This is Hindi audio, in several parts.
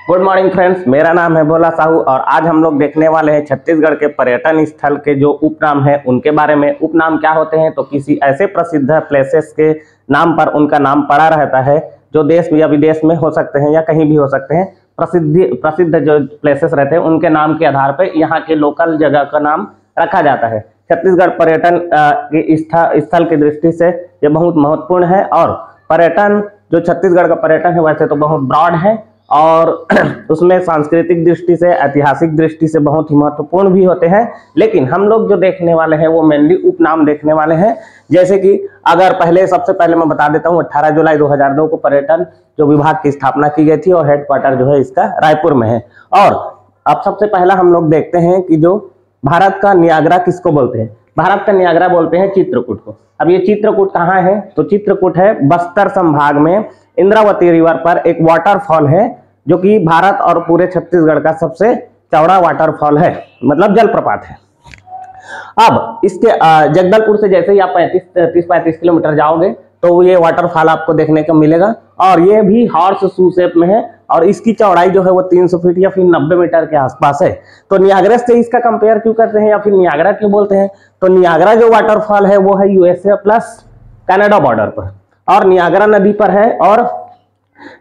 गुड मॉर्निंग फ्रेंड्स, मेरा नाम है भोला साहू और आज हम लोग देखने वाले हैं छत्तीसगढ़ के पर्यटन स्थल के जो उपनाम है उनके बारे में। उपनाम क्या होते हैं? तो किसी ऐसे प्रसिद्ध प्लेसेस के नाम पर उनका नाम पड़ा रहता है जो देश या विदेश में हो सकते हैं या कहीं भी हो सकते हैं। प्रसिद्ध जो प्लेसेस रहते हैं उनके नाम के आधार पर यहाँ के लोकल जगह का नाम रखा जाता है। छत्तीसगढ़ पर्यटन के स्थल की दृष्टि से ये बहुत महत्वपूर्ण है और पर्यटन जो छत्तीसगढ़ का पर्यटन है वैसे तो बहुत ब्रॉड है और उसमें सांस्कृतिक दृष्टि से, ऐतिहासिक दृष्टि से बहुत ही महत्वपूर्ण भी होते हैं। लेकिन हम लोग जो देखने वाले हैं वो मेनली उपनाम देखने वाले हैं। जैसे कि अगर सबसे पहले मैं बता देता हूँ 18 जुलाई 2002 को पर्यटन जो विभाग की स्थापना की गई थी और हेडक्वार्टर जो है इसका रायपुर में है। और अब सबसे पहला हम लोग देखते हैं कि जो भारत का नियाग्रा किसको बोलते हैं? भारत का नियाग्रा बोलते हैं चित्रकूट को। अब ये चित्रकूट कहाँ है? तो चित्रकूट है बस्तर संभाग में इंद्रावती रिवर पर एक वाटरफॉल है जो कि भारत और पूरे छत्तीसगढ़ का सबसे चौड़ा वाटरफॉल है, मतलब जलप्रपात है। अब इसके जगदलपुर से जैसे ही आप 35 किलोमीटर जाओगे तो ये वाटरफॉल आपको देखने को मिलेगा और ये भी हॉर्स शू शेप में है और इसकी चौड़ाई जो है वो 300 फीट या फिर 90 मीटर के आसपास है। तो नियाग्रा से इसका कंपेयर क्यों करते हैं या फिर नियाग्रा क्यों बोलते हैं? तो नियाग्रा जो वाटरफॉल है वो है यूएसए प्लस कनाडा बॉर्डर पर और नियाग्रा नदी पर है। और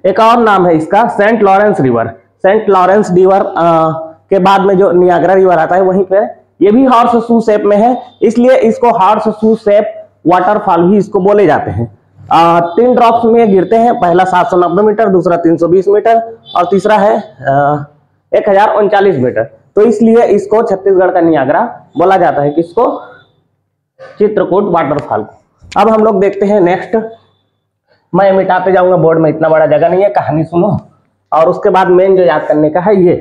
एक और नाम है इसका Saint Lawrence river. Saint Lawrence river के बाद में जो नियाग्रा रिवर आता है वहीं पे ये भी हॉर्स शू शेप में है, इसलिए इसको हॉर्स शू शेप वाटरफॉल भी इसको बोले जाते हैं। 3 ड्रॉप्स में गिरते हैं, पहला 790 मीटर, दूसरा 320 मीटर और तीसरा है 1039 मीटर। तो इसलिए इसको छत्तीसगढ़ का नियाग्रा बोला जाता है, किसको? चित्रकूट वाटरफॉल को। अब हम लोग देखते हैं नेक्स्ट। मैं मिटाते जाऊंगा बोर्ड में, इतना बड़ा जगह नहीं है, कहानी सुनो और उसके बाद मेन जो याद करने का है ये,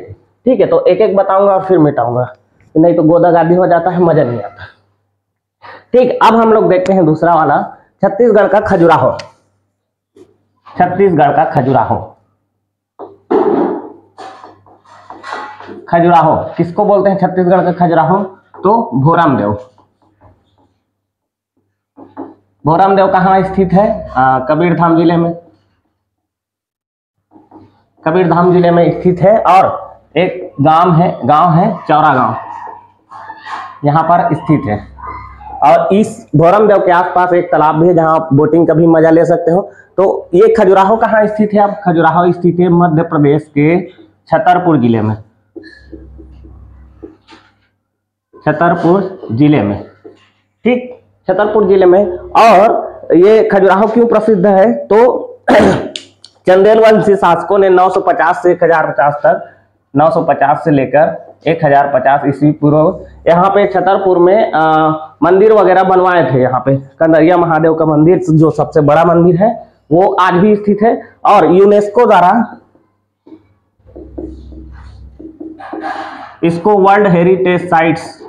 ठीक है? तो एक एक बताऊंगा और फिर मिटाऊंगा, नहीं तो गोदा गादी हो जाता है, मजा नहीं आता। ठीक, अब हम लोग देखते हैं दूसरा वाला, छत्तीसगढ़ का खजुराहो। छत्तीसगढ़ का खजुराहो, खजुराहो किसको बोलते हैं? छत्तीसगढ़ का खजुराहो तो भोरमदेव। भोरमदेव कहाँ स्थित है? कबीरधाम जिले में। कबीरधाम जिले में स्थित है और एक गांव है चौरा गांव, यहाँ पर स्थित है। और इस भोरमदेव के आसपास एक तालाब भी है जहाँ आप बोटिंग का भी मजा ले सकते हो। तो ये खजुराहो कहाँ स्थित है? अब खजुराहो स्थित है मध्य प्रदेश के छतरपुर जिले में। छतरपुर जिले में, ठीक, छतरपुर जिले में। और ये खजुराहो क्यों प्रसिद्ध है? तो चंदेल वंशी शासकों ने 950 से 1050 तक, 950 से लेकर 1050 ईस्वी पूर्व यहाँ पे छतरपुर में मंदिर वगैरह बनवाए थे। यहाँ पे कंदरिया महादेव का मंदिर जो सबसे बड़ा मंदिर है वो आज भी स्थित है और यूनेस्को द्वारा इसको वर्ल्ड हेरिटेज साइट्स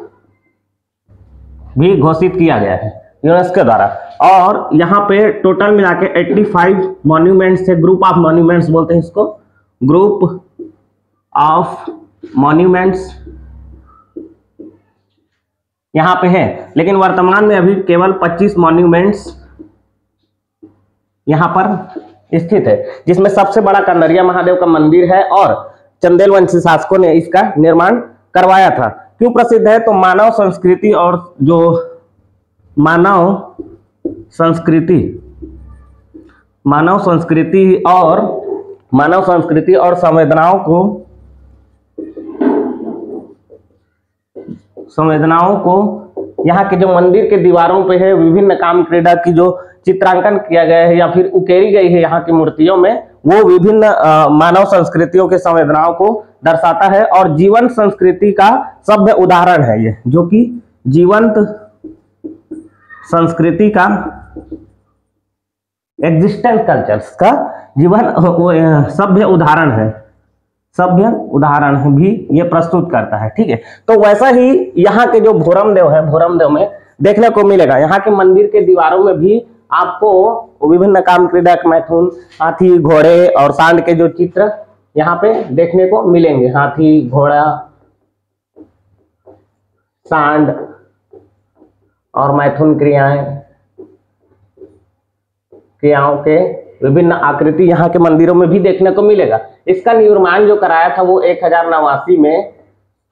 भी घोषित किया गया है यूनेस्को द्वारा। और यहाँ पे टोटल मिला के 85 मॉन्यूमेंट्स है। ग्रुप ऑफ मॉन्यूमेंट्स बोलते हैं इसको, ग्रुप ऑफ मॉन्यूमेंट्स यहाँ पे है। लेकिन वर्तमान में अभी केवल 25 मॉन्यूमेंट्स यहाँ पर स्थित है, जिसमें सबसे बड़ा कंदरिया महादेव का मंदिर है और चंदेल वंशी शासकों ने इसका निर्माण करवाया था। क्यों प्रसिद्ध है? तो मानव संस्कृति और संवेदनाओं को यहाँ के जो मंदिर के दीवारों पे है विभिन्न काम क्रीड़ा की जो चित्रांकन किया गया है या फिर उकेरी गई है यहाँ की मूर्तियों में, वो विभिन्न मानव संस्कृतियों के संवेदनाओं को दर्शाता है और जीवंत संस्कृति का सभ्य उदाहरण है ये, जो कि जीवंत संस्कृति का, एग्जिस्टेंस कल्चर्स का जीवन सभ्य उदाहरण है, सभ्य उदाहरण भी ये प्रस्तुत करता है, ठीक है? तो वैसा ही यहाँ के जो भोरमदेव है, भोरमदेव में देखने को मिलेगा यहाँ के मंदिर के दीवारों में भी आपको विभिन्न काम क्रीड़ा, मैथुन, हाथी, घोड़े और सांड के जो चित्र यहाँ पे देखने को मिलेंगे। हाथी, घोड़ा, सांड और मैथुन क्रियाओं के विभिन्न आकृति यहाँ के मंदिरों में भी देखने को मिलेगा। इसका निर्माण जो कराया था वो 1089 में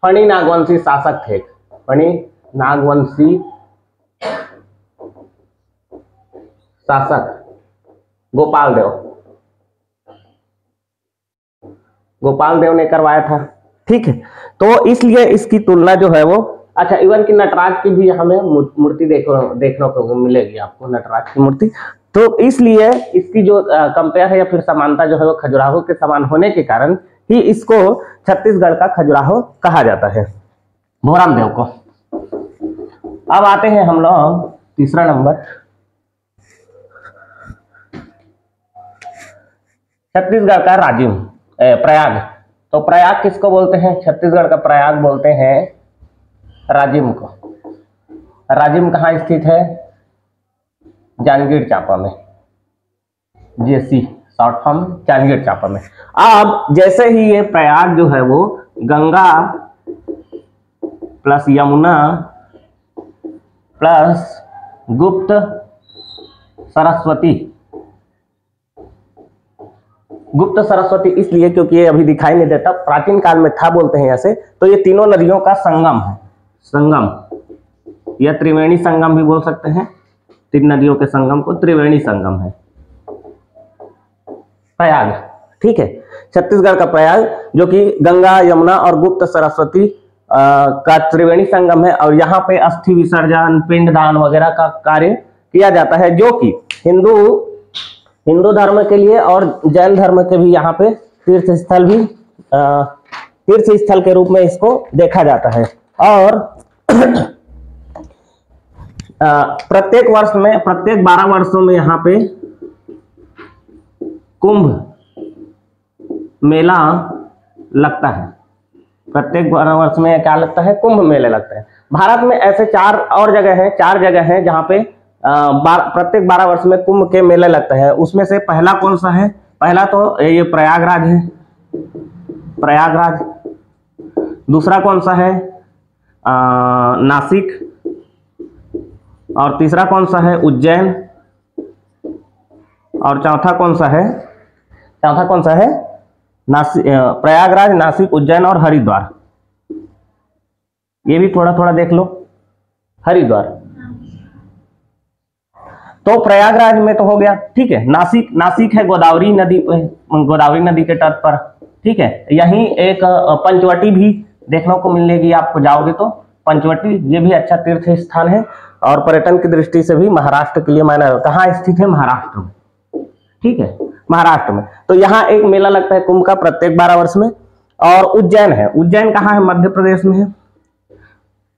फणी नागवंशी शासक थे। फणी नागवंशी शासक गोपाल देव ने करवाया था। ठीक है, तो इसलिए इसकी तुलना जो है वो, अच्छा इवन की नटराज की भी हमें मूर्ति देखने को मिलेगी आपको, नटराज की मूर्ति। तो इसलिए इसकी जो कंपेयर है या फिर समानता जो है वो खजुराहो के समान होने के कारण ही इसको छत्तीसगढ़ का खजुराहो कहा जाता है, भोराम देव को। अब आते हैं हम लोग तीसरा नंबर, छत्तीसगढ़ का राजिम प्रयाग। तो प्रयाग किसको बोलते हैं? छत्तीसगढ़ का प्रयाग बोलते हैं राजिम को। राजिम कहाँ स्थित है? जांजगीर चांपा में, जेसी शॉर्ट फॉर्म जांजगीर चांपा में। अब जैसे ही ये प्रयाग जो है वो गंगा प्लस यमुना प्लस गुप्त सरस्वती, गुप्त सरस्वती इसलिए क्योंकि ये अभी दिखाई नहीं देता, प्राचीन काल में था बोलते हैं ऐसे। तो ये तीनों नदियों का संगम है, संगम या त्रिवेणी संगम भी बोल सकते हैं। तीन नदियों के संगम को त्रिवेणी संगम है प्रयाग। ठीक है, छत्तीसगढ़ का प्रयाग जो कि गंगा यमुना और गुप्त सरस्वती का त्रिवेणी संगम है, और यहाँ पे अस्थि विसर्जन, पिंडदान वगैरह का कार्य किया जाता है, जो कि हिंदू धर्म के लिए और जैन धर्म के भी यहाँ पे तीर्थ स्थल के रूप में इसको देखा जाता है। और प्रत्येक 12 वर्षों में यहाँ पे कुंभ मेला लगता है। प्रत्येक 12 वर्ष में क्या लगता है? कुंभ मेले लगते हैं। भारत में ऐसे 4 जगह हैं जहाँ पे प्रत्येक 12 वर्ष में कुंभ के मेले लगते हैं। उसमें से पहला कौन सा है? पहला तो ये प्रयागराज है, प्रयागराज। दूसरा कौन सा है? नासिक। और तीसरा कौन सा है? उज्जैन। और चौथा कौन सा है? प्रयागराज, नासिक, उज्जैन और हरिद्वार। ये भी थोड़ा थोड़ा देख लो। हरिद्वार तो प्रयागराज में तो हो गया। ठीक है, नासिक है गोदावरी नदी के तट पर। ठीक है, यहीं एक पंचवटी भी देखने को मिलेगी आपको, जाओगे तो पंचवटी, ये भी अच्छा तीर्थ स्थान है और पर्यटन की दृष्टि से भी महाराष्ट्र के लिए माना। कहाँ स्थित है? महाराष्ट्र में। ठीक है, महाराष्ट्र में। तो यहाँ एक मेला लगता है कुंभ का प्रत्येक 12 वर्ष में। और उज्जैन है, उज्जैन कहाँ है? मध्य प्रदेश में है।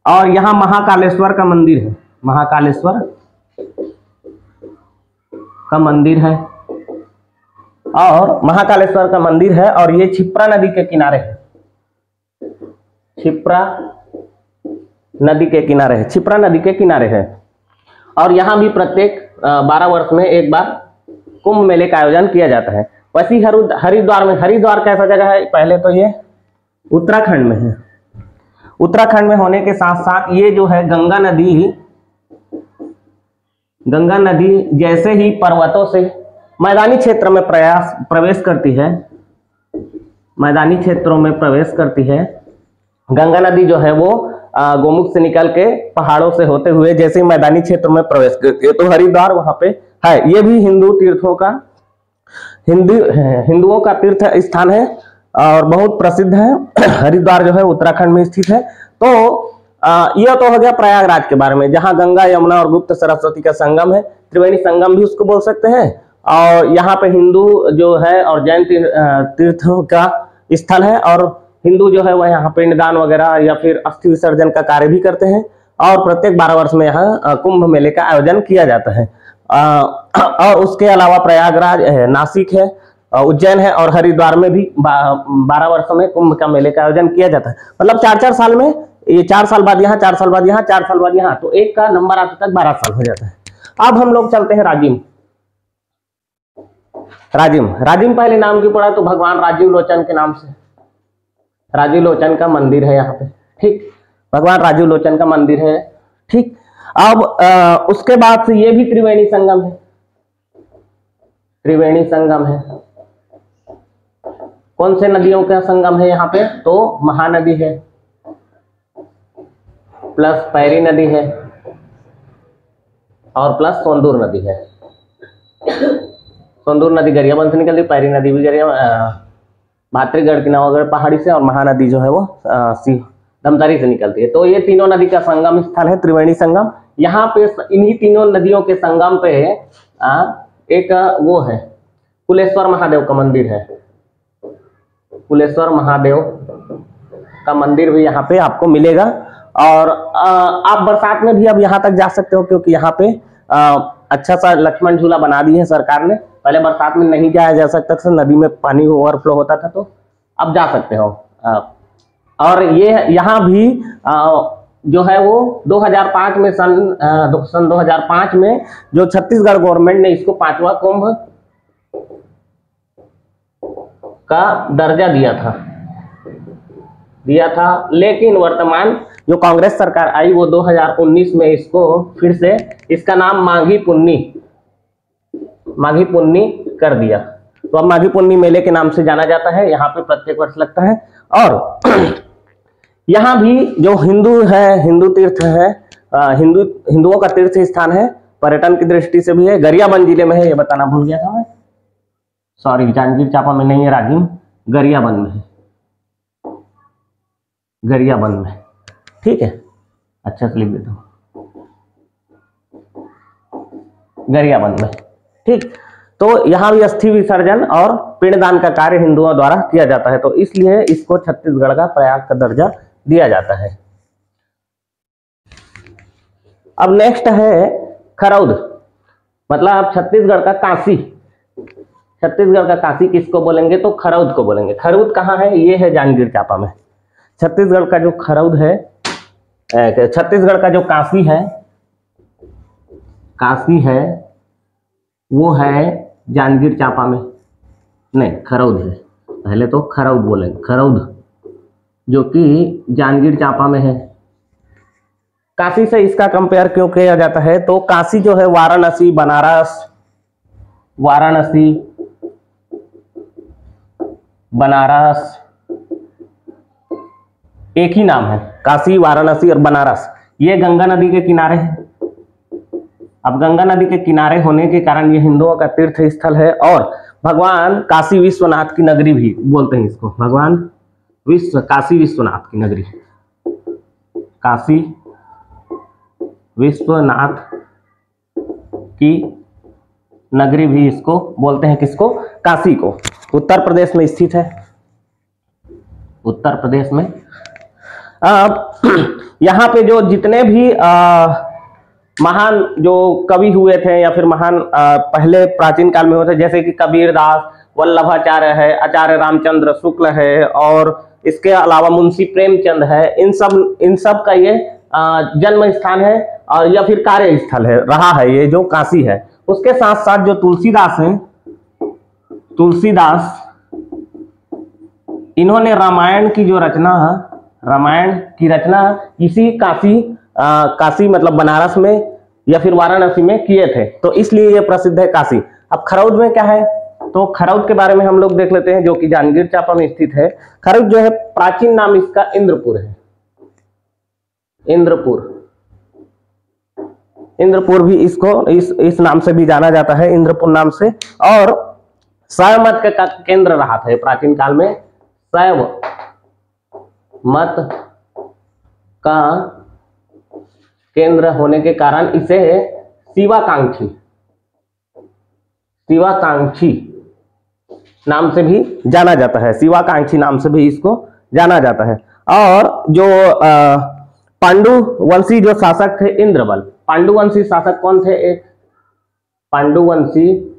और यहाँ महाकालेश्वर का मंदिर है, महाकालेश्वर का मंदिर है। और महाकालेश्वर का मंदिर है और ये क्षिप्रा नदी के किनारे है, क्षिप्रा नदी के किनारे है। और यहाँ भी प्रत्येक 12 वर्ष में एक बार कुंभ मेले का आयोजन किया जाता है। वैसे हरिद्वार में, हरिद्वार कैसा जगह है? पहले तो ये उत्तराखंड में है। उत्तराखंड में होने के साथ साथ ये जो है गंगा नदी जैसे ही पर्वतों से मैदानी क्षेत्र में प्रवेश करती है, मैदानी क्षेत्रों में प्रवेश करती है, गंगा नदी जो है वो गोमुख से निकल के पहाड़ों से होते हुए जैसे ही मैदानी क्षेत्र में प्रवेश करती है, तो हरिद्वार वहां पे है। ये भी हिंदुओं का तीर्थ स्थान है और बहुत प्रसिद्ध है। हरिद्वार जो है उत्तराखंड में स्थित है। तो यह तो हो गया प्रयागराज के बारे में, जहां गंगा यमुना और गुप्त सरस्वती का संगम है, त्रिवेणी संगम भी उसको बोल सकते हैं। और यहाँ पे हिंदू जो है और जैन तीर्थों का स्थल है, और हिंदू जो है वह यहाँ पिंडदान वगैरह या फिर अस्थि विसर्जन का कार्य भी करते हैं। और प्रत्येक 12 वर्ष में यहाँ कुंभ मेले का आयोजन किया जाता है। और उसके अलावा प्रयागराज है, नासिक है, उज्जैन है और हरिद्वार में भी 12 वर्षों में कुंभ का मेले का आयोजन किया जाता है। मतलब 4-4 साल में, ये 4 साल बाद यहाँ, 4 साल बाद यहाँ, 4 साल बाद यहाँ, तो एक का नंबर आते तक 12 साल हो जाता है। अब हम लोग चलते हैं राजिम। राजिम पहले नाम क्यों पड़ा? तो भगवान राजीव लोचन के नाम से, राजीव लोचन का मंदिर है यहाँ पे। ठीक, भगवान राजीव लोचन का मंदिर है। ठीक, अब उसके बाद से ये भी त्रिवेणी संगम है। त्रिवेणी संगम है। कौन से नदियों का संगम है यहाँ पे? तो महानदी है प्लस पैरी नदी है और प्लस सोंदूर नदी है। सोंदूर नदी गरियाबंद से निकलती, पैरी नदी भी भातृगढ़ की नवागढ़ पहाड़ी से, और महानदी जो है वो धमतरी से निकलती है। तो ये तीनों नदी का संगम स्थल है त्रिवेणी संगम। यहाँ पे इन्हीं तीनों नदियों के संगम पे एक वो है कुलेश्वर महादेव का मंदिर है। कुलेश्वर महादेव का मंदिर भी यहाँ पे आपको मिलेगा। और आप बरसात में भी अब यहाँ तक जा सकते हो, क्योंकि यहाँ पे अच्छा सा लक्ष्मण झूला बना दिए हैं सरकार ने। पहले बरसात में नहीं जाया जा सकता था, नदी में पानी ओवरफ्लो होता था, तो अब जा सकते हो। और ये यहाँ भी जो है वो 2005 में सन 2005 में जो छत्तीसगढ़ गवर्नमेंट ने इसको 5वां कुंभ का दर्जा दिया था। लेकिन वर्तमान जो कांग्रेस सरकार आई वो 2019 में इसको फिर से इसका नाम माघी पुन्नी कर दिया। तो अब माघी पुन्नी मेले के नाम से जाना जाता है। यहाँ पे प्रत्येक वर्ष लगता है। और यहाँ भी जो हिंदू तीर्थ है, हिंदुओं का तीर्थ स्थान है, पर्यटन की दृष्टि से भी है। गरियाबंद जिले में है, ये बताना भूल गया था मैं, सॉरी। जांजगीर चांपा में नहीं है, राजिम गरियाबंद में है, गरियाबंद में, ठीक है। अच्छा से लिख देता हूँ, गरियाबंद में, ठीक। तो यहाँ भी अस्थि विसर्जन और पिंडदान का कार्य हिंदुओं द्वारा किया जाता है, तो इसलिए इसको छत्तीसगढ़ का प्रयाग का दर्जा दिया जाता है। अब नेक्स्ट है खरौद, मतलब छत्तीसगढ़ का काशी। छत्तीसगढ़ का काशी किसको बोलेंगे? तो खरौद को बोलेंगे। खरौद कहाँ है? ये है जांजगीर चांपा में। छत्तीसगढ़ का जो खरौद है, छत्तीसगढ़ का जो काशी है वो है जांजगीर चांपा में, नहीं खरौद है, पहले तो खरौद बोलेंगे, खरौद जो कि जांजगीर चांपा में है। काशी से इसका कंपेयर क्यों किया जाता है? तो काशी जो है वाराणसी, बनारस एक ही नाम है। काशी, वाराणसी और बनारस ये गंगा नदी के किनारे है। अब गंगा नदी के किनारे होने के कारण ये हिंदुओं का तीर्थ स्थल है। और भगवान काशी विश्वनाथ की नगरी भी बोलते हैं इसको, भगवान काशी विश्वनाथ की नगरी, काशी विश्वनाथ की नगरी भी इसको बोलते हैं। किसको? काशी को। उत्तर प्रदेश में स्थित है, उत्तर प्रदेश में। यहाँ पे जो जितने भी महान जो कवि हुए थे या फिर महान पहले प्राचीन काल में हुए थे, जैसे कि कबीरदास, वल्लभाचार्य है, आचार्य रामचंद्र शुक्ल है, और इसके अलावा मुंशी प्रेमचंद है, इन सब का ये जन्म स्थान है और या फिर कार्य स्थल है, रहा है ये जो काशी है। उसके साथ साथ जो तुलसीदास हैं, तुलसीदास इन्होंने रामायण की रचना इसी काशी मतलब बनारस में या फिर वाराणसी में किए थे, तो इसलिए ये प्रसिद्ध है काशी। अब खरौद में क्या है? तो खरौद के बारे में हम लोग देख लेते हैं, जो कि जांजगीर चांपा में स्थित है। खरौद जो है प्राचीन नाम इसका इंद्रपुर है। इंद्रपुर भी इसको इस नाम से भी जाना जाता है, इंद्रपुर नाम से। और शैव मत का केंद्र रहा था प्राचीन काल में। शैव मत का केंद्र होने के कारण इसे शिवाकांक्षी नाम से भी जाना जाता है, शिवाकांक्षी नाम से भी इसको जाना जाता है। और जो पांडुवंशी जो शासक थे इंद्रबल, पांडुवंशी शासक कौन थे? एक पांडुवंशी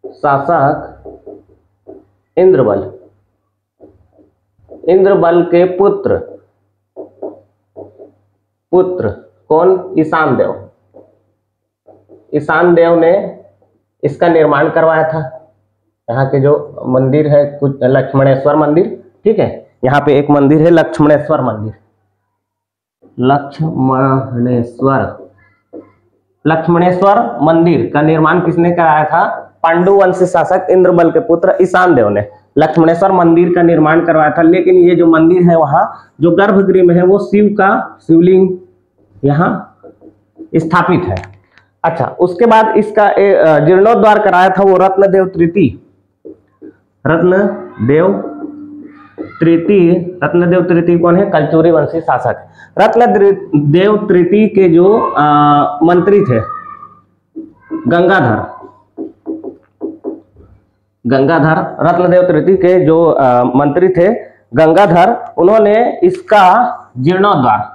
शासक इंद्रबल के पुत्र कौन? ईशान देव ने इसका निर्माण करवाया था। यहाँ के जो मंदिर है कुछ लक्ष्मणेश्वर मंदिर, ठीक है, यहाँ पे एक मंदिर है लक्ष्मणेश्वर मंदिर, लक्ष्मणेश्वर लक्ष्मणेश्वर मंदिर का निर्माण किसने कराया था? पांडुवंशी शासक इंद्रबल के पुत्र ईशान देव ने लक्ष्मणेश्वर मंदिर का निर्माण करवाया था। लेकिन ये जो मंदिर है वहां जो गर्भगृह में है वो शिव का शिवलिंग यहाँ स्थापित है। अच्छा, उसके बाद इसका जीर्णोद्धार कराया था वो रत्नदेव तृतीय। रत्नदेव तृतीय कौन है? कलचुरी वंशी शासक। रत्नदेव तृतीय के जो मंत्री थे गंगाधर, रत्नदेव तृतीय के जो मंत्री थे गंगाधर, उन्होंने इसका जीर्णोद्धार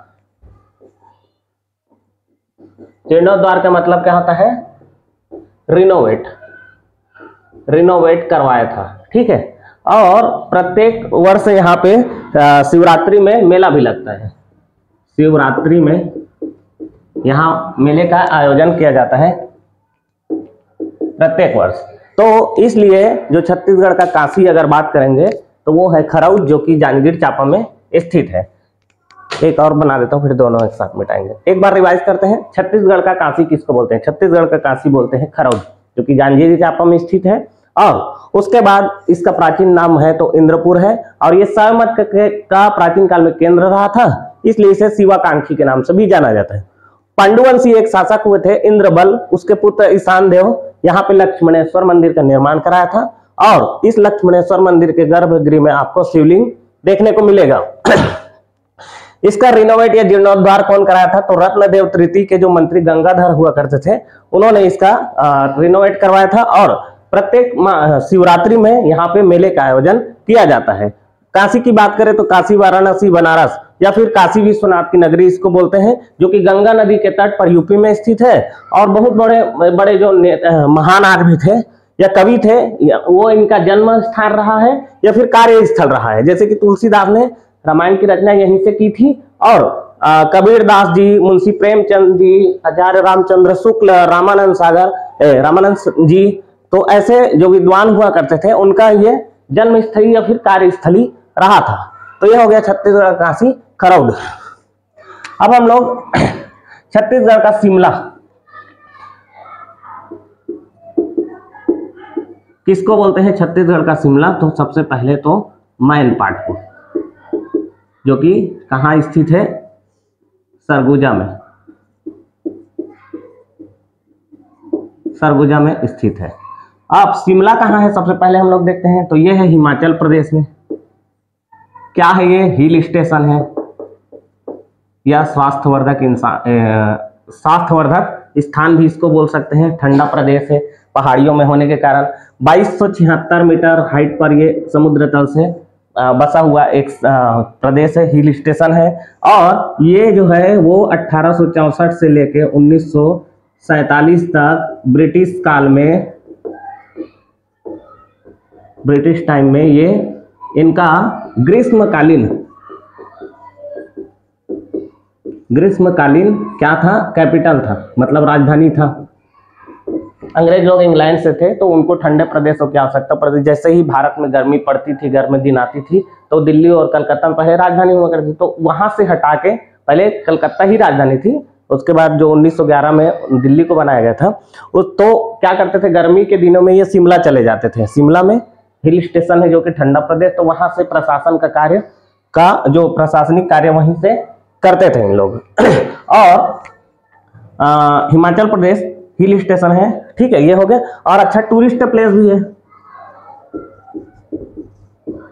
का मतलब क्या होता है? रिनोवेट करवाया था। ठीक है, और प्रत्येक वर्ष यहाँ पे शिवरात्रि में मेला भी लगता है। शिवरात्रि में यहाँ मेले का आयोजन किया जाता है प्रत्येक वर्ष। तो इसलिए जो छत्तीसगढ़ का काशी अगर बात करेंगे तो वो है खरौद, जो कि जांजगीर चांपा में स्थित है। एक और बना देता हूँ, फिर दोनों एक साथ मिटाएंगे। एक बार रिवाइज करते हैं, छत्तीसगढ़ का काशी किसको बोलते हैं? छत्तीसगढ़ का काशी बोलते हैं खरौद, जो कि जांजगीर चांपा में स्थित है। और उसके बाद इसका प्राचीन नाम है तो इंद्रपुर है, और ये शैवमत का प्राचीन काल में केंद्र रहा था, इसलिए इसे शिवाकांक्षी के नाम से भी जाना जाता है। पांडुवंशी एक शासक हुए थे इंद्रबल, उसके पुत्र ईशान देव यहाँ पे लक्ष्मणेश्वर मंदिर का निर्माण कराया था, और इस लक्ष्मणेश्वर मंदिर के गर्भगृह में आपको शिवलिंग देखने को मिलेगा। इसका रिनोवेट या जीर्णोद्धार कौन कराया था? तो रत्नदेव तृतीय के जो मंत्री गंगाधर हुआ करते थे उन्होंने इसका रिनोवेट करवाया था, और प्रत्येक शिवरात्रि में यहाँ पे मेले का आयोजन किया जाता है। काशी की बात करें तो काशी, वाराणसी, बनारस या फिर काशी विश्वनाथ की नगरी इसको बोलते हैं, जो कि गंगा नदी के तट पर यूपी में स्थित है। और बहुत बड़े बड़े जो महान आदमी थे या कवि थे, वो इनका जन्म स्थान रहा है या फिर कार्य स्थल रहा है। जैसे कि तुलसीदास ने रामायण की रचना यहीं से की थी, और कबीरदास जी, मुंशी प्रेमचंद जी, आचार्य रामचंद्र शुक्ल, रामानंद जी, तो ऐसे जो विद्वान हुआ करते थे उनका ये जन्मस्थली या फिर कार्यस्थली रहा था। तो यह हो गया छत्तीसगढ़ का काशी खरौद। अब हम लोग छत्तीसगढ़ का शिमला किसको बोलते हैं? छत्तीसगढ़ का शिमला तो सबसे पहले तो मैनपाट को, जो कि कहाँ स्थित है? सरगुजा में स्थित है। अब शिमला कहाँ है सबसे पहले हम लोग देखते हैं, तो ये है हिमाचल प्रदेश में। क्या है ये? हिल स्टेशन है या स्वास्थ्यवर्धक स्थान भी इसको बोल सकते हैं। ठंडा प्रदेश है पहाड़ियों में होने के कारण। 2276 मीटर हाइट पर ये समुद्र तल से बसा हुआ एक प्रदेश है, हिल स्टेशन है। और ये जो है वो 1864 से लेके 1947 तक ब्रिटिश काल में, ब्रिटिश टाइम में ये इनका ग्रीष्मकालीन क्या था? कैपिटल था, मतलब राजधानी था। अंग्रेज लोग इंग्लैंड से थे तो उनको ठंडे प्रदेशों की आवश्यकता पड़ती। जैसे ही भारत में गर्मी पड़ती थी, गर्म दिन आती थी, तो दिल्ली और कलकत्ता में पहले राजधानी हुआ करती थी, तो वहां से हटा के पहले कलकत्ता ही राजधानी थी। उसके बाद जो 1911 में दिल्ली को बनाया गया था, तो क्या करते थे? गर्मी के दिनों में ये शिमला चले जाते थे। शिमला में हिल स्टेशन है जो कि ठंडा प्रदेश, तो वहां से प्रशासन का कार्य का जो प्रशासनिक कार्य वहीं से करते थे इन लोग। और हिमाचल प्रदेश हिल स्टेशन है, ठीक है, ये हो गया। और अच्छा टूरिस्ट प्लेस भी है,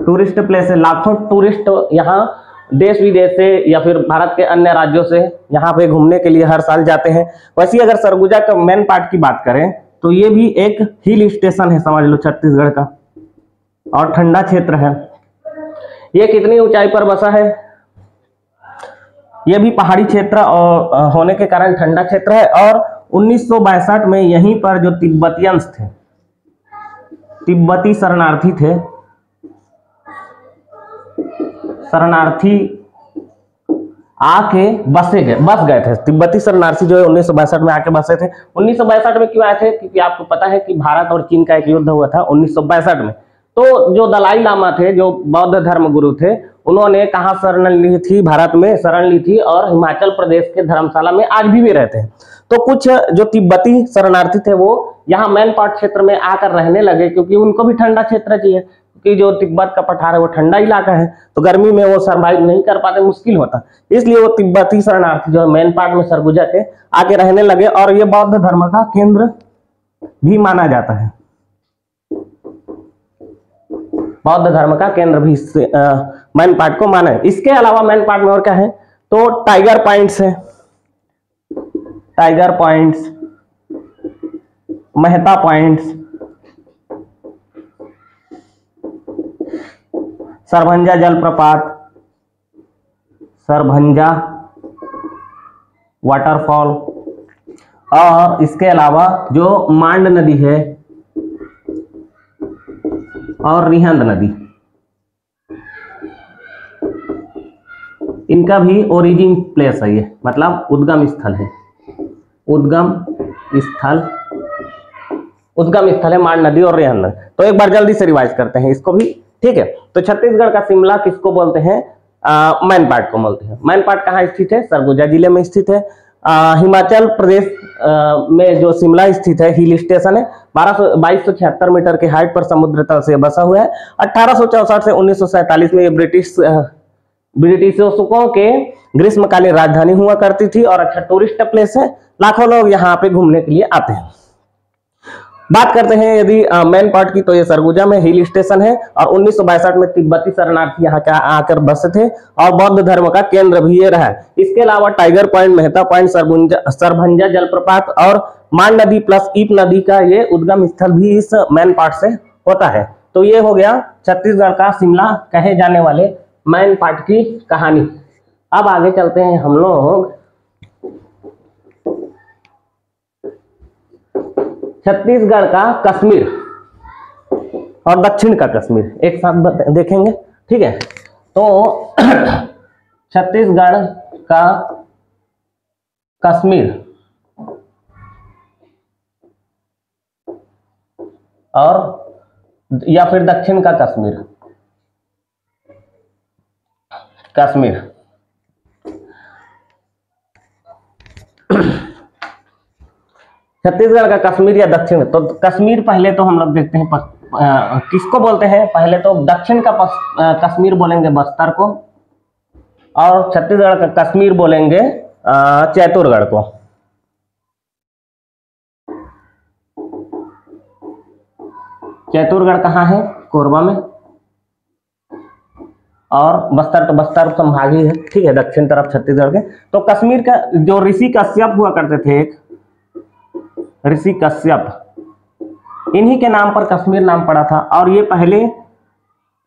टूरिस्ट प्लेस है। लाखों टूरिस्ट यहाँ देश विदेश से या फिर भारत के अन्य राज्यों से यहाँ पे घूमने के लिए हर साल जाते हैं। वैसे अगर सरगुजा का मेन पार्ट की बात करें तो ये भी एक हिल स्टेशन है, समझ लो, छत्तीसगढ़ का, और ठंडा क्षेत्र है। ये कितनी ऊंचाई पर बसा है? ये भी पहाड़ी क्षेत्र और होने के कारण ठंडा क्षेत्र है। और 1962 में यहीं पर जो तिब्बतियंस थे, तिब्बती शरणार्थी थे, शरणार्थी आके बस गए थे। तिब्बती शरणार्थी जो है 1962 में आके बसे थे। 1962 में क्यों आए थे? क्योंकि आपको पता है कि भारत और चीन का एक युद्ध हुआ था 1962 में। तो जो दलाई लामा थे, जो बौद्ध धर्म गुरु थे, उन्होंने कहाँ शरण ली थी? भारत में शरण ली थी, और हिमाचल प्रदेश के धर्मशाला में आज भी वे रहते हैं। तो कुछ जो तिब्बती शरणार्थी थे वो यहाँ मैनपाट क्षेत्र में आकर रहने लगे, क्योंकि उनको भी ठंडा क्षेत्र चाहिए, क्योंकि जो तिब्बत का पठार है वो ठंडा इलाका है, तो गर्मी में वो सर्वाइव नहीं कर पाते, मुश्किल होता, इसलिए वो तिब्बती शरणार्थी जो मैनपाट में सरगुजा के आके रहने लगे। और ये बौद्ध धर्म का केंद्र भी माना जाता है, बौद्ध धर्म का केंद्र भी मैनपाट को माना है। इसके अलावा मैनपाट में और क्या है, तो टाइगर पॉइंट्स है, tiger points, Mehta points, Sarbhanja जलप्रपात, सरभंजा वाटरफॉल, और इसके अलावा जो मांड नदी है और रिहंद नदी, इनका भी ओरिजिन प्लेस है, ये मतलब उद्गम स्थल है, उद्गम स्थल है मांड नदी और रिहंद नदी। तो एक बार जल्दी से रिवाइज करते हैं इसको भी, ठीक है। तो छत्तीसगढ़ का शिमला किसको बोलते हैं, मैनपाट को बोलते हैं। मैनपाट कहाँ स्थित है, सरगुजा जिले में स्थित है। हिमाचल प्रदेश में जो शिमला स्थित है, हिल स्टेशन है, 2276 मीटर के हाइट पर समुद्र तल से बसा हुआ है। 1864 से 1947 में ये ब्रिटिशों के ग्रीष्मकालीन राजधानी हुआ करती थी और अच्छा टूरिस्ट प्लेस है, लाखों लोग यहाँ पे घूमने के लिए आते हैं। बात करते हैं यदि मैनपाट की, तो ये सरगुजा में हिल स्टेशन है और 1962 में तिब्बती शरणार्थी यहाँ के आकर बसे थे और बौद्ध धर्म का केंद्र भी ये रहा है। इसके अलावा tiger point, Mehta point, Sarbhanja जलप्रपात और मान नदी प्लस ईप नदी का ये उद्गम स्थल भी इस मैनपाट से होता है। तो ये हो गया छत्तीसगढ़ का शिमला कहे जाने वाले मैनपाट की कहानी। अब आगे चलते हैं हम लोग छत्तीसगढ़ का कश्मीर और दक्षिण का कश्मीर एक साथ देखेंगे, ठीक है। तो छत्तीसगढ़ का कश्मीर और या फिर दक्षिण का कश्मीर, छत्तीसगढ़ का कश्मीर या दक्षिण। तो कश्मीर पहले तो हम लोग देखते हैं किसको बोलते हैं, पहले तो दक्षिण का कश्मीर बोलेंगे बस्तर को, और छत्तीसगढ़ का कश्मीर बोलेंगे चैतुरगढ़ को। चैतुरगढ़ कहाँ है, कोरबा में, और बस्तर संभाग ही है, ठीक है, दक्षिण तरफ छत्तीसगढ़ के। तो कश्मीर का जो ऋषि कश्यप हुआ करते थे, एक ऋषि कश्यप, इन्हीं के नाम पर कश्मीर नाम पड़ा था और ये पहले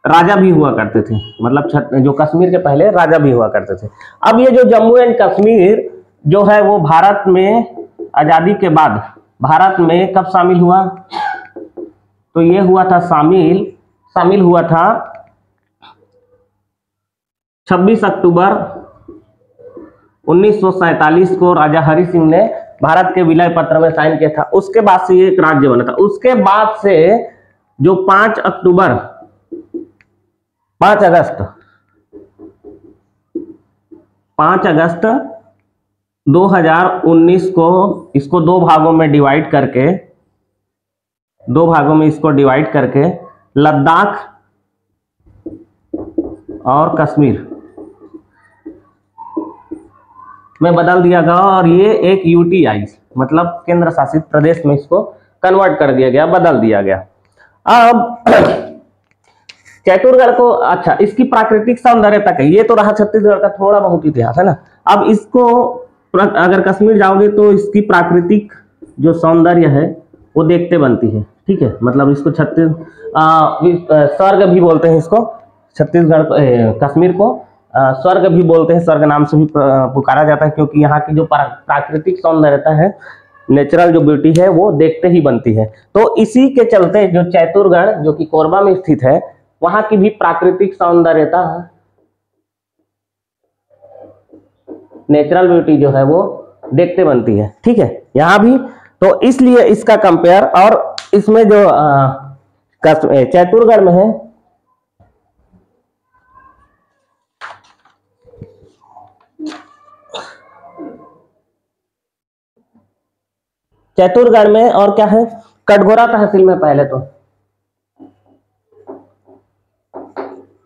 राजा भी हुआ करते थे, मतलब जो कश्मीर के पहले राजा भी हुआ करते थे। अब ये जो जम्मू एंड कश्मीर जो है वो भारत में आजादी के बाद भारत में कब शामिल हुआ, तो ये हुआ था शामिल हुआ था 26 अक्टूबर 1947 को राजा हरि सिंह ने भारत के विलय पत्र में साइन किया था। उसके बाद से ये एक राज्य बना था। उसके बाद से जो 5 अगस्त 2019 को इसको दो भागों में इसको डिवाइड करके लद्दाख और कश्मीर में बदल दिया गया और ये एक यूटीआई मतलब केंद्र शासित प्रदेश में इसको कन्वर्ट कर दिया गया, बदल दिया गया। अब चैतुरगढ़ को, अच्छा, इसकी प्राकृतिक सौंदर्यता का, ये तो रहा छत्तीसगढ़ का थोड़ा बहुत इतिहास है ना। अब इसको अगर कश्मीर जाओगे तो इसकी प्राकृतिक जो सौंदर्य है वो देखते बनती है, ठीक है। मतलब इसको स्वर्ग भी बोलते हैं, इसको छत्तीसगढ़ कश्मीर को स्वर्ग भी बोलते हैं, स्वर्ग नाम से भी पुकारा जाता है, क्योंकि यहाँ की जो प्राकृतिक सौंदर्यता है, नेचुरल जो ब्यूटी है वो देखते ही बनती है। तो इसी के चलते जो चैतुरगढ़ जो कि कोरबा में स्थित है, वहां की भी प्राकृतिक सौंदर्यता, नेचुरल ब्यूटी जो है वो देखते बनती है, ठीक है, यहाँ भी। तो इसलिए इसका कंपेयर, और इसमें जो चैतुरगढ़ में है चैतुरगढ़ में और क्या है, कटघोरा तहसील में। पहले तो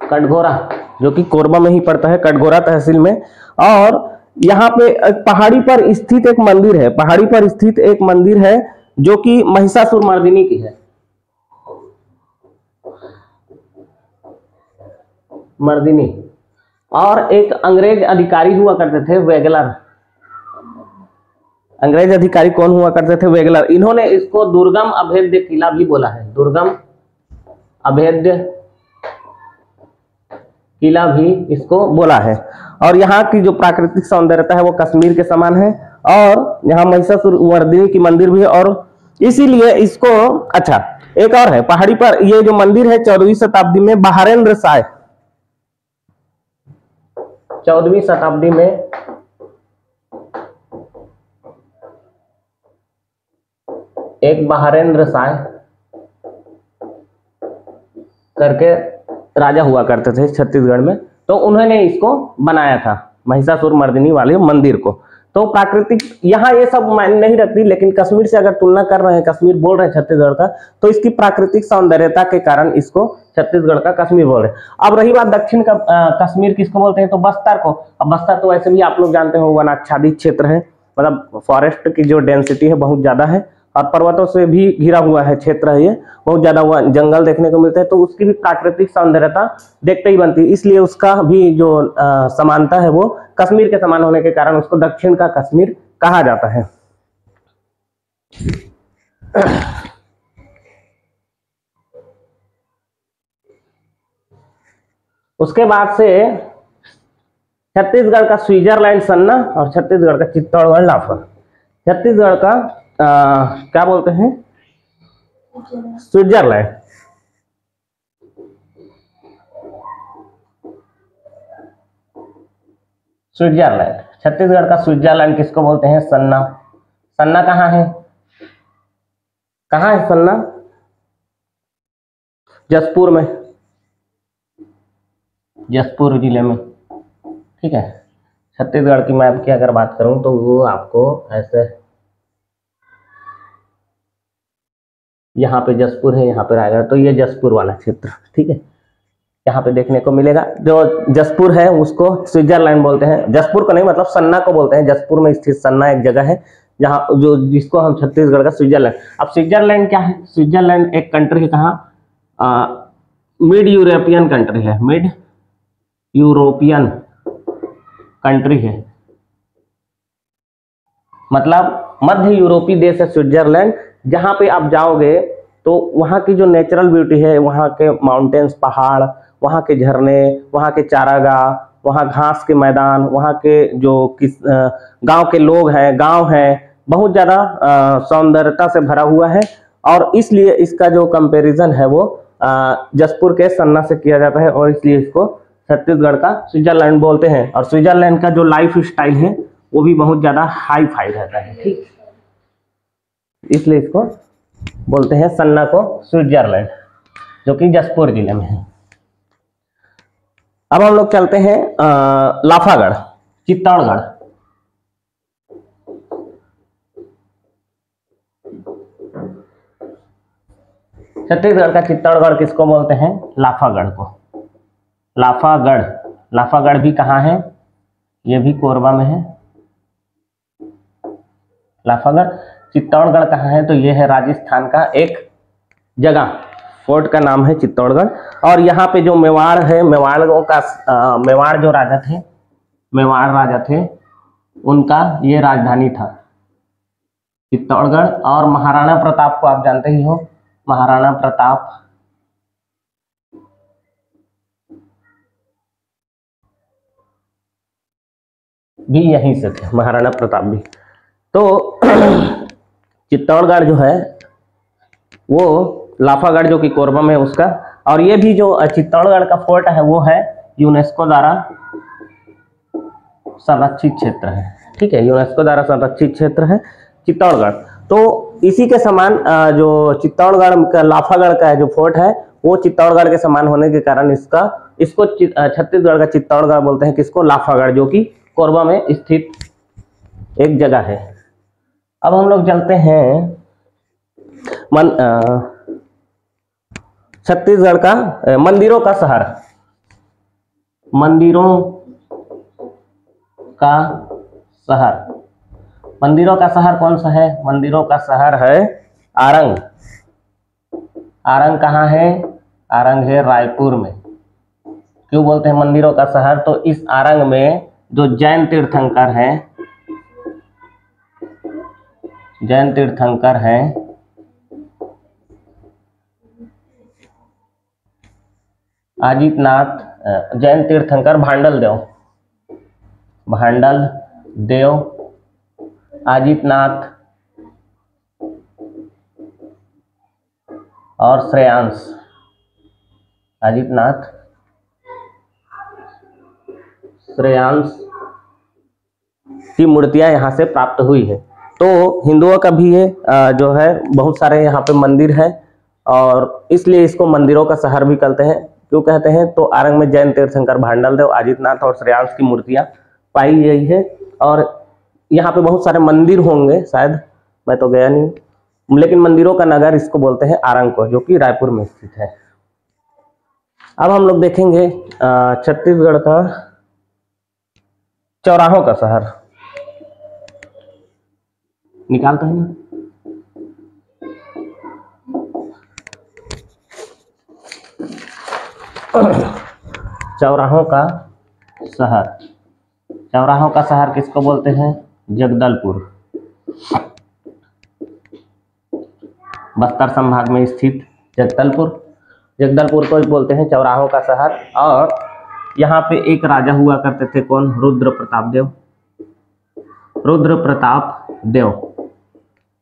कटघोरा जो कि कोरबा में ही पड़ता है, कटघोरा तहसील में। और यहाँ पे पहाड़ी पर स्थित एक मंदिर है, पहाड़ी पर स्थित एक मंदिर है जो कि महिषासुर मर्दिनी की है, मर्दिनी। और एक अंग्रेज अधिकारी हुआ करते थे, वेगलर। अंग्रेज अधिकारी कौन हुआ करते थे? वेगलर। इन्होंने इसको दुर्गम अभेद्य किला भी बोला है, दुर्गम अभेद्य किला भी इसको बोला है। और यहाँ की जो प्राकृतिक सौंदर्यता है वो कश्मीर के समान है। और यहाँ महिषासुर मर्दिनी की मंदिर भी है, और इसीलिए इसको, अच्छा एक और है पहाड़ी पर ये जो मंदिर है 14वीं शताब्दी में बहारेंद्र शाह, 14वीं शताब्दी में एक बहारेंद्र शाह करके राजा हुआ करते थे छत्तीसगढ़ में, तो उन्होंने इसको बनाया था महिषासुर मर्दिनी वाले मंदिर को। तो प्राकृतिक यहाँ ये सब मायने नहीं रखती, लेकिन कश्मीर से अगर तुलना कर रहे हैं, कश्मीर बोल रहे हैं छत्तीसगढ़ का, तो इसकी प्राकृतिक सौंदर्यता के कारण इसको छत्तीसगढ़ का कश्मीर बोल रहे हैं। अब रही बात दक्षिण का कश्मीर किसको बोलते हैं, तो बस्तर को। अब बस्तर तो वैसे भी आप लोग जानते हो वनाच्छादित क्षेत्र है, मतलब फॉरेस्ट की जो डेंसिटी है बहुत ज्यादा है, और पर्वतों से भी घिरा हुआ है क्षेत्र है, ये बहुत ज्यादा हुआ जंगल देखने को मिलते हैं, तो उसकी भी प्राकृतिक सौंदर्यता देखते ही बनती है। इसलिए उसका भी जो समानता है वो कश्मीर के समान होने के कारण उसको दक्षिण का कश्मीर कहा जाता है। उसके बाद से छत्तीसगढ़ का स्विट्जरलैंड सन्ना और छत्तीसगढ़ का चित्तौड़गढ़ लाफा। छत्तीसगढ़ का क्या बोलते हैं, स्विट्जरलैंड। स्विट्जरलैंड, छत्तीसगढ़ का स्विट्जरलैंड किसको बोलते हैं, सन्ना। सन्ना कहाँ है, कहाँ है सन्ना? जसपुर में, जसपुर जिले में, ठीक है। छत्तीसगढ़ की मैप की अगर बात करूं तो वो आपको ऐसे, यहाँ पे जसपुर है, यहाँ पे रायगढ़, तो ये जसपुर वाला क्षेत्र, ठीक है, यहाँ पे देखने को मिलेगा। जो जसपुर है उसको स्विट्जरलैंड बोलते हैं, जसपुर को नहीं, मतलब सन्ना को बोलते हैं। जसपुर में स्थित सन्ना एक जगह है जहाँ जो जिसको हम छत्तीसगढ़ का स्विट्जरलैंड। अब स्विट्जरलैंड क्या है? स्विट्जरलैंड एक कंट्री है, कहाँ, मिड यूरोपियन कंट्री है, मिड यूरोपियन कंट्री है, मतलब मध्य यूरोपीय देश है स्विट्जरलैंड। जहाँ पे आप जाओगे तो वहाँ की जो नेचुरल ब्यूटी है, वहाँ के माउंटेन्स, पहाड़, वहाँ के झरने, वहाँ के चारागाह, वहाँ घास के मैदान, वहाँ के जो गांव के लोग हैं, गांव हैं, बहुत ज़्यादा सौंदर्यता से भरा हुआ है। और इसलिए इसका जो कंपैरिजन है वो जसपुर के सन्ना से किया जाता है, और इसलिए इसको छत्तीसगढ़ का स्विट्जरलैंड बोलते हैं। और स्विट्जरलैंड का जो लाइफ स्टाइल है वो भी बहुत ज़्यादा हाई फाई रहता है, ठीक, इसलिए इसको बोलते हैं सन्ना को स्विट्जरलैंड, जो कि जसपुर जिले में है। अब हम लोग चलते हैं लाफागढ़, चित्तौड़गढ़। छत्तीसगढ़ का चित्तौड़गढ़ किसको बोलते हैं? लाफागढ़ को। लाफागढ़, लाफागढ़ भी कहाँ है? ये भी कोरबा में है। लाफागढ़, चित्तौड़गढ़ कहाँ है? तो ये है राजस्थान का एक जगह, फोर्ट का नाम है चित्तौड़गढ़। और यहाँ पे जो मेवाड़ है, मेवाड़ों का मेवाड़ जो राजा थे, मेवाड़ राजा थे, उनका ये राजधानी था चित्तौड़गढ़। और महाराणा प्रताप को आप जानते ही हो, महाराणा प्रताप भी यहीं से थे, महाराणा प्रताप भी। तो चित्तौड़गढ़ जो है वो लाफागढ़ जो कि कोरबा में उसका, और ये भी जो चित्तौड़गढ़ का फोर्ट है वो है यूनेस्को द्वारा संरक्षित क्षेत्र है, ठीक है, यूनेस्को द्वारा संरक्षित क्षेत्र है चित्तौड़गढ़। तो इसी के समान जो चित्तौड़गढ़ का लाफागढ़ का जो फोर्ट है वो चित्तौड़गढ़ के समान होने के कारण इसको छत्तीसगढ़ का चित्तौड़गढ़ बोलते हैं। किसको? लाफागढ़, जो कि कोरबा में स्थित एक जगह है। अब हम लोग चलते हैं छत्तीसगढ़ का मंदिरों का शहर। मंदिरों का शहर, मंदिरों का शहर कौन सा है? मंदिरों का शहर है आरंग। आरंग कहाँ है? आरंग है रायपुर में। क्यों बोलते हैं मंदिरों का शहर? तो इस आरंग में जो जैन तीर्थंकर हैं, जैन तीर्थंकर हैं, आदित्यनाथ, जैन तीर्थंकर भांडल देव, भांडल देव, आदित्यनाथ और श्रेयांश, आदित्यनाथ, श्रेयांश की मूर्तियां यहाँ से प्राप्त हुई है। तो हिंदुओं का भी ये जो है बहुत सारे यहाँ पे मंदिर है और इसलिए इसको मंदिरों का शहर भी कहते हैं। क्यों कहते हैं? तो आरंग में जैन तीर्थंकर भांडल देव, आदित्यनाथ और श्रेयांश की मूर्तियां पाई गई है और यहाँ पे बहुत सारे मंदिर होंगे, शायद मैं तो गया नहीं, लेकिन मंदिरों का नगर इसको बोलते हैं आरंग को, जो कि रायपुर में स्थित है। अब हम लोग देखेंगे छत्तीसगढ़ का चौराहों का शहर। निकालते हैं ना? चौराहों का शहर, चौराहों का शहर किसको बोलते हैं? जगदलपुर। बस्तर संभाग में स्थित जगदलपुर, जगदलपुर को बोलते हैं चौराहों का शहर। और यहाँ पे एक राजा हुआ करते थे, कौन? रुद्र प्रताप देव, रुद्र प्रताप देव,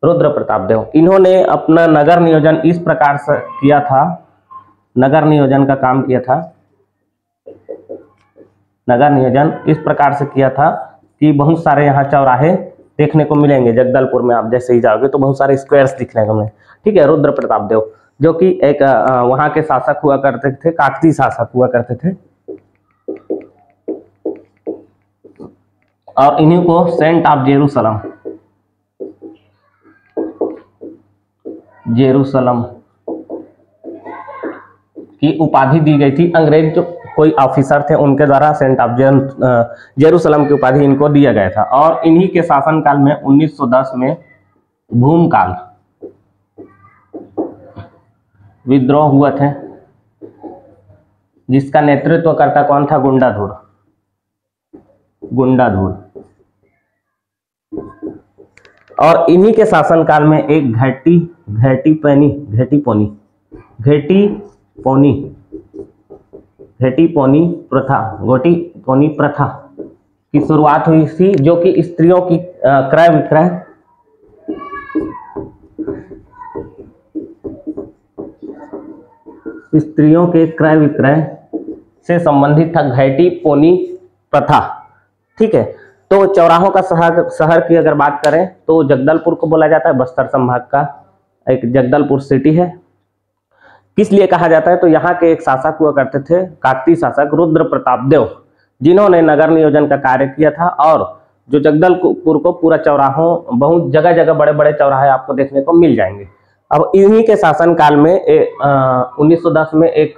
रुद्र प्रताप देव। इन्होंने अपना नगर नियोजन इस प्रकार से किया था, नगर नियोजन का काम किया था, नगर नियोजन इस प्रकार से किया था कि बहुत सारे यहाँ चौराहे देखने को मिलेंगे। जगदलपुर में आप जैसे ही जाओगे तो बहुत सारे स्क्वायर्स दिखने को मिले। ठीक है, रुद्र प्रताप देव जो कि एक वहाँ के शासक हुआ करते थे, काकतीय शासक हुआ करते थे, और इन्हीं को सेंट ऑफ जेरूसलम, जेरूसलम की उपाधि दी गई थी। अंग्रेज जो कोई ऑफिसर थे उनके द्वारा सेंट ऑफ जेरूसलम की उपाधि इनको दिया गया था। और इन्हीं के शासनकाल में 1910 में भूमकाल विद्रोह हुए थे, जिसका नेतृत्व करता कौन था? गुंडाधुर, गुंडाधुर। और इन्हीं के शासनकाल में एक घेटी पोनी प्रथा की शुरुआत हुई थी, जो कि स्त्रियों की क्रय विक्रय, स्त्रियों के क्रय विक्रय से संबंधित था, घेटी पोनी प्रथा। ठीक है, तो चौराहों का शहर की अगर बात करें तो जगदलपुर को बोला जाता है, बस्तर संभाग का एक जगदलपुर सिटी है। किस लिए कहा जाता है? तो यहाँ के एक शासक हुआ करते थे, काकतीय शासक रुद्र प्रताप देव, जिन्होंने नगर नियोजन का कार्य किया था। और जो जगदलपुर को पूरा चौराहों, बहुत जगह जगह बड़े बड़े चौराहे आपको देखने को मिल जाएंगे। अब इन्हीं के शासनकाल में 1910 में एक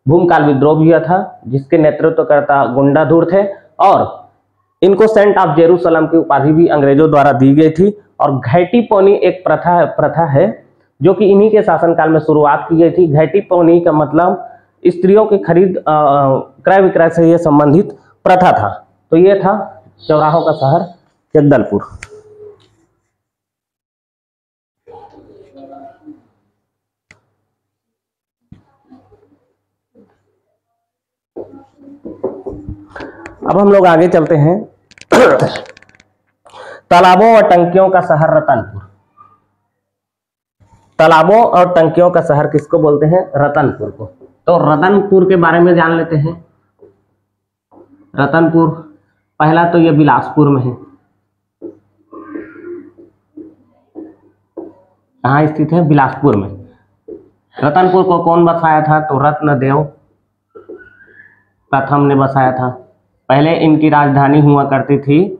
भूमकाल विद्रोह हुआ था, जिसके नेतृत्वकर्ता गुंडाधुर थे, और इनको सेंट ऑफ जेरूसलम की उपाधि भी अंग्रेजों द्वारा दी गई थी। और घेटी पोनी एक प्रथा है जो कि इन्हीं के शासनकाल में शुरुआत की गई थी। घेटी पोनी का मतलब स्त्रियों की खरीद क्रय विक्रय से यह संबंधित प्रथा था। तो ये था चौराहों का शहर जगदलपुर। अब हम लोग आगे चलते हैं। तालाबों और टंकियों का शहर रतनपुर। तालाबों और टंकियों का शहर किसको बोलते हैं? रतनपुर को। तो रतनपुर के बारे में जान लेते हैं। रतनपुर पहला तो ये बिलासपुर में है। कहाँ स्थित है? बिलासपुर में। रतनपुर को कौन बसाया था? तो रत्नदेव प्रथम ने बसाया था। पहले इनकी राजधानी हुआ करती थी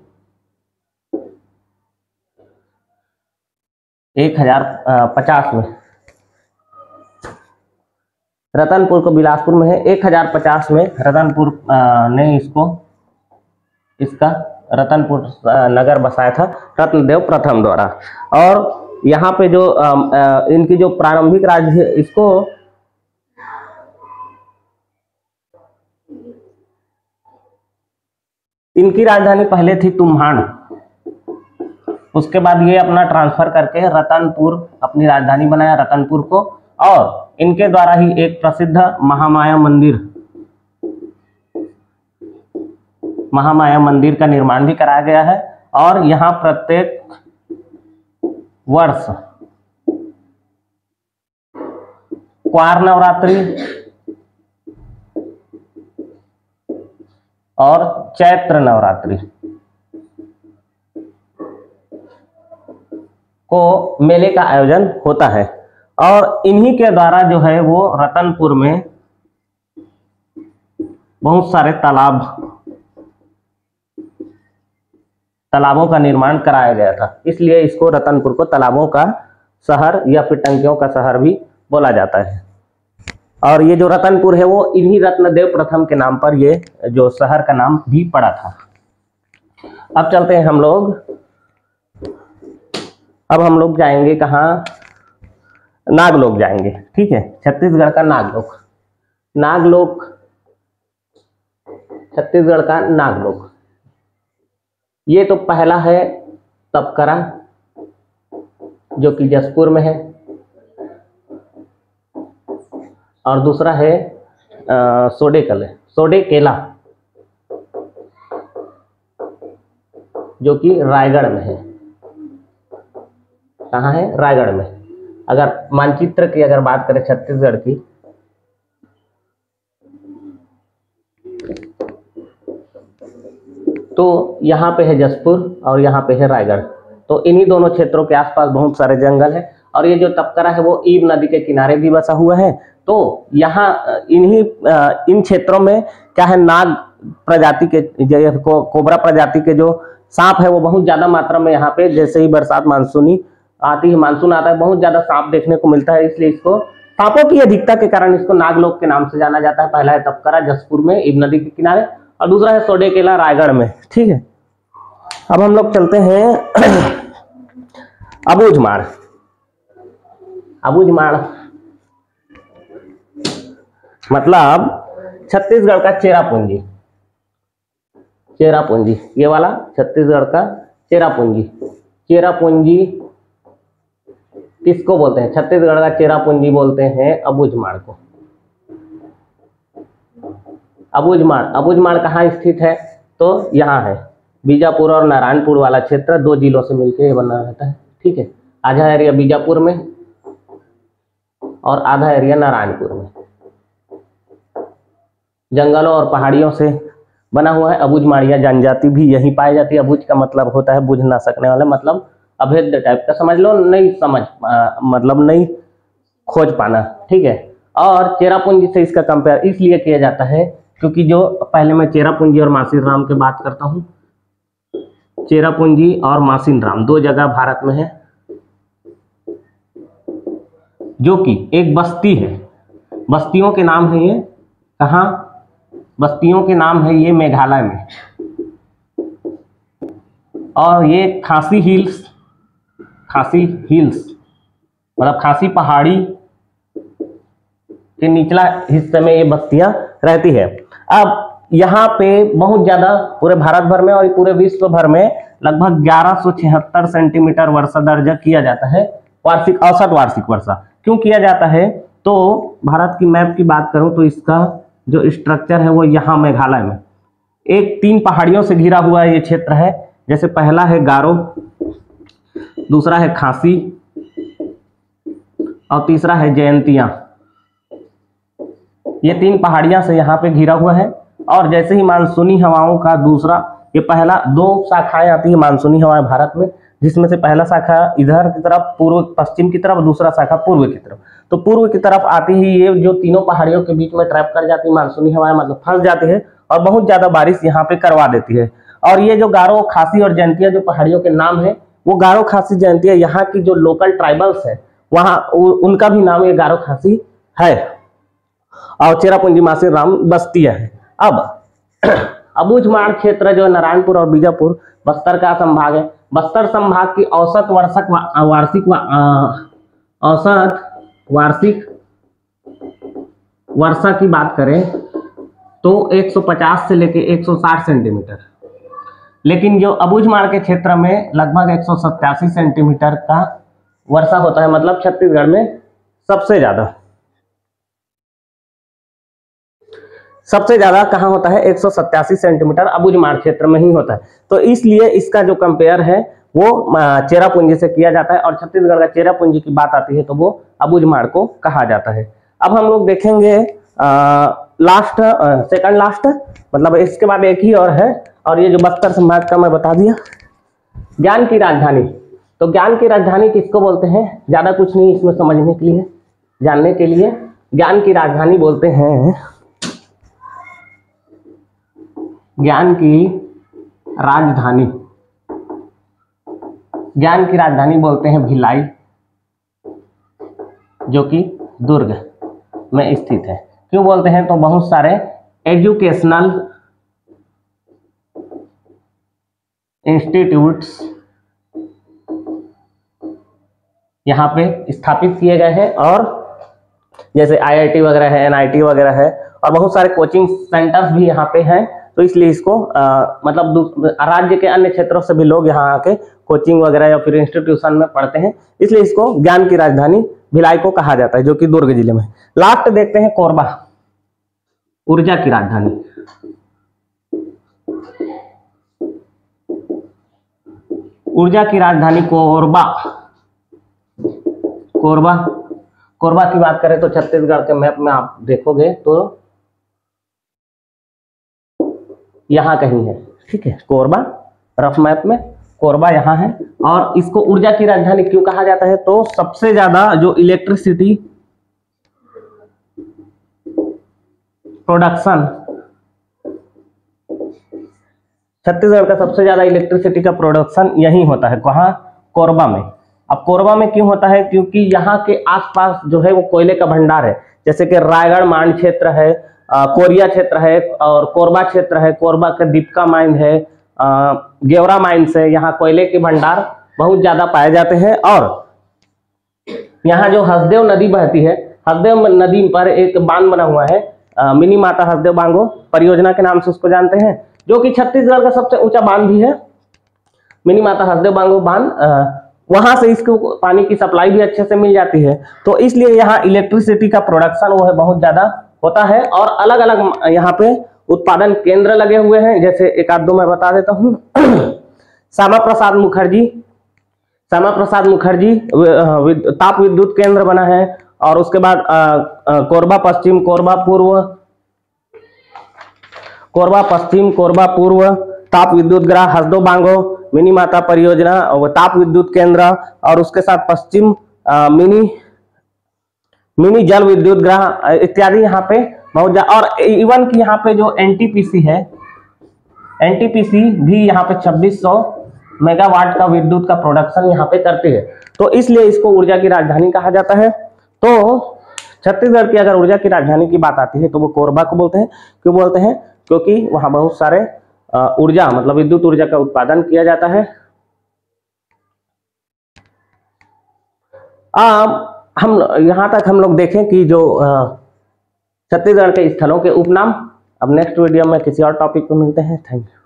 1050 में, रतनपुर को बिलासपुर में है। 1050 में रतनपुर ने इसका रतनपुर नगर बसाया था रत्नदेव प्रथम द्वारा। और यहाँ पे जो इनकी जो प्रारंभिक राज्य इसको इनकी राजधानी पहले थी तुम्हाड़, उसके बाद ये अपना ट्रांसफर करके रतनपुर अपनी राजधानी बनाया रतनपुर को, और इनके द्वारा ही एक प्रसिद्ध महामाया मंदिर का निर्माण भी कराया गया है। और यहाँ प्रत्येक वर्ष क्वार नवरात्रि और चैत्र नवरात्रि को मेले का आयोजन होता है। और इन्हीं के द्वारा जो है वो रतनपुर में बहुत सारे तालाबों का निर्माण कराया गया था, इसलिए इसको रतनपुर को तालाबों का शहर या फिर टंकियों का शहर भी बोला जाता है। और ये जो रतनपुर है वो इन्हीं रत्नदेव प्रथम के नाम पर ये जो शहर का नाम भी पड़ा था। अब चलते हैं हम लोग, अब हम लोग जाएंगे कहाँ, नागलोक जाएंगे। ठीक है, छत्तीसगढ़ का नागलोक, छत्तीसगढ़ का नागलोक। ये तो पहला है तपकरा जो कि जसपुर में है, और दूसरा है सोडेकेला जो कि रायगढ़ में है। कहाँ है? रायगढ़ में। अगर मानचित्र की अगर बात करें छत्तीसगढ़ की, तो यहाँ पे है जसपुर और यहाँ पे है रायगढ़। तो इन्हीं दोनों क्षेत्रों के आसपास बहुत सारे जंगल है। और ये जो तपकरा है वो ईब नदी के किनारे भी बसा हुआ है। तो यहाँ इन क्षेत्रों में क्या है, नाग प्रजाति के कोबरा प्रजाति के जो सांप है वो बहुत ज्यादा मात्रा में यहाँ पे, जैसे ही बरसात मानसूनी आती है, मानसून आता है, बहुत ज्यादा सांप देखने को मिलता है। इसलिए इसको सांपों की अधिकता के कारण इसको नागलोक के नाम से जाना जाता है। पहला है तपकरा जसपुर में ईब नदी के किनारे, और दूसरा है सोडेकेला रायगढ़ में। ठीक है, अब हम लोग चलते हैं अबूझमाड़। अबूझमाड़ मतलब छत्तीसगढ़ का चेरापूंजी। चेरापूंजी ये वाला छत्तीसगढ़ का चेरापूंजी। चेरापूंजी किसको बोलते हैं? छत्तीसगढ़ का चेरापूंजी बोलते हैं अबूझमाड़ को। अबूझमाड़ कहाँ स्थित है? तो यहाँ है, बीजापुर और नारायणपुर वाला क्षेत्र, दो जिलों से मिलकर ये बना रहता है। ठीक है, आधा एरिया बीजापुर में और आधा एरिया नारायणपुर में, जंगलों और पहाड़ियों से बना हुआ है। अबूझमाड़िया जनजाति भी यहीं पाई जाती है। अबूझ का मतलब होता है बुझ ना सकने वाला, मतलब अभेद्य टाइप का समझ लो, मतलब नहीं खोज पाना। ठीक है, और चेरापूंजी से इसका कंपेयर इसलिए किया जाता है क्योंकि जो पहले मैं चेरापूंजी और मासिन राम की बात करता हूँ। चेरापूंजी और मासिन राम दो जगह भारत में है, जो कि एक बस्ती है, बस्तियों के नाम है ये। कहाँ? बस्तियों के नाम है ये मेघालय में। और ये खासी हिल्स मतलब खासी पहाड़ी के निचला हिस्से में ये बस्तियां रहती है। अब यहाँ पे बहुत ज्यादा पूरे भारत भर में और पूरे विश्व भर में लगभग 1176 सेंटीमीटर वर्षा दर्ज किया जाता है, वार्षिक औसत वार्षिक वर्षा। क्यों किया जाता है? तो भारत की मैप की बात करूं तो इसका जो स्ट्रक्चर है वो यहाँ मेघालय में एक 3 पहाड़ियों से घिरा हुआ ये क्षेत्र है। जैसे पहला है गारो, दूसरा है खासी और तीसरा है जयंतिया। ये 3 पहाड़ियां से यहाँ पे घिरा हुआ है। और जैसे ही मानसूनी हवाओं का दूसरा, ये पहला 2 शाखाएं आती है मानसूनी हवाएं भारत में, जिसमें से पहला शाखा इधर की तरफ पूर्व पश्चिम की तरफ, दूसरा शाखा पूर्व की तरफ। तो पूर्व की तरफ आती ही ये जो तीनों पहाड़ियों के बीच में ट्रैप कर जाती है मानसूनी हवाएं, मतलब फंस जाती है और बहुत ज्यादा बारिश यहाँ पे करवा देती है। और ये जो गारो, खासी और जयंतिया जो पहाड़ियों के नाम है, वो गारो खासी जयंती है। यहाँ की जो लोकल ट्राइबल्स है वहाँ उनका भी नाम ये गारो खासी है। और चेरापूंजी मासिर राम बस्तिया है। अब अबूझमाड़ क्षेत्र जो नारायणपुर और बीजापुर बस्तर का संभाग है। बस्तर संभाग की औसत वार्षिक वर्षा की बात करें तो 150 से लेके 160 सेंटीमीटर, लेकिन जो अबूझमाड़ के क्षेत्र में लगभग 187 सेंटीमीटर का वर्षा होता है। मतलब छत्तीसगढ़ में सबसे ज्यादा कहाँ होता है, 187 सेंटीमीटर अबूझमाड़ क्षेत्र में ही होता है। तो इसलिए इसका जो कंपेयर है वो चेरापूंजी से किया जाता है, और छत्तीसगढ़ का चेरापूंजी की बात आती है तो वो अबूझमाड़ को कहा जाता है। अब हम लोग देखेंगे सेकंड लास्ट, मतलब इसके बाद एक ही और है, और ये जो बस्तर संभाग का मैं बता दिया। ज्ञान की राजधानी, तो ज्ञान की राजधानी किसको बोलते हैं, ज्यादा कुछ नहीं इसमें समझने के लिए, जानने के लिए। ज्ञान की राजधानी बोलते हैं, ज्ञान की राजधानी बोलते हैं भिलाई, जो कि दुर्ग में स्थित है। क्यों बोलते हैं, तो बहुत सारे एजुकेशनल इंस्टीट्यूट्स यहाँ पे स्थापित किए गए हैं, और जैसे IIT वगैरह है, NIT वगैरह है, और बहुत सारे कोचिंग सेंटर्स भी यहाँ पे हैं। तो इसलिए इसको मतलब राज्य के अन्य क्षेत्रों से भी लोग यहाँ आके कोचिंग वगैरह या फिर इंस्टीट्यूशन में पढ़ते हैं, इसलिए इसको ज्ञान की राजधानी भिलाई को कहा जाता है, जो कि दुर्ग जिले में। लास्ट देखते हैं कोरबा, ऊर्जा की राजधानी। ऊर्जा की राजधानी कोरबा की बात करें तो छत्तीसगढ़ के मैप में आप देखोगे तो यहाँ कहीं है, ठीक है। कोरबा रफ मैप में कोरबा यहाँ है, और इसको ऊर्जा की राजधानी क्यों कहा जाता है, तो सबसे ज्यादा जो इलेक्ट्रिसिटी प्रोडक्शन, छत्तीसगढ़ का सबसे ज्यादा इलेक्ट्रिसिटी का प्रोडक्शन यही होता है। कहाँ, कोरबा में। अब कोरबा में क्यों होता है, क्योंकि यहाँ के आसपास जो है वो कोयले का भंडार है, जैसे कि रायगढ़ मांड क्षेत्र है, कोरिया क्षेत्र है, और कोरबा क्षेत्र है। कोरबा का दीपका माइन है, गेवरा माइंस है। यहाँ कोयले के भंडार बहुत ज्यादा पाए जाते हैं। और यहाँ जो हसदेव नदी बहती है, हसदेव नदी पर एक बांध बना हुआ है, मिनी माता हसदेव बांगो परियोजना के नाम से उसको जानते हैं, जो कि छत्तीसगढ़ का सबसे ऊंचा बांध भी है, मिनी माता हसदेव बांगो बांध। वहां से इसको पानी की सप्लाई भी अच्छे से मिल जाती है। तो इसलिए यहाँ इलेक्ट्रिसिटी का प्रोडक्शन वो है बहुत ज्यादा होता है, और अलग अलग यहाँ पे उत्पादन केंद्र लगे हुए हैं। जैसे एक आध दो मैं बता देता हूँ। श्यामा प्रसाद मुखर्जी ताप विद्युत केंद्र बना है, और उसके बाद कोरबा पश्चिम, कोरबा पूर्व ताप विद्युत ग्रह हसदो बांगो मिनी माता परियोजना और ताप विद्युत केंद्र, और उसके साथ पश्चिम मिनी जल विद्युत ग्रह इत्यादि यहाँ पे बहुत और इवन की यहाँ पे जो NTPC है, NTPC भी यहाँ पे 2600 मेगावाट का विद्युत का प्रोडक्शन यहाँ पे करती है। तो इसलिए इसको ऊर्जा की राजधानी कहा जाता है। तो छत्तीसगढ़ की अगर ऊर्जा की राजधानी की बात आती है तो वो कोरबा को बोलते हैं। क्यों बोलते हैं, क्योंकि वहां बहुत सारे ऊर्जा मतलब विद्युत ऊर्जा का उत्पादन किया जाता है। हम यहाँ तक हम लोग देखें कि जो छत्तीसगढ़ के स्थलों के उपनाम। अब नेक्स्ट वीडियो में किसी और टॉपिक पे मिलते हैं। Thank you.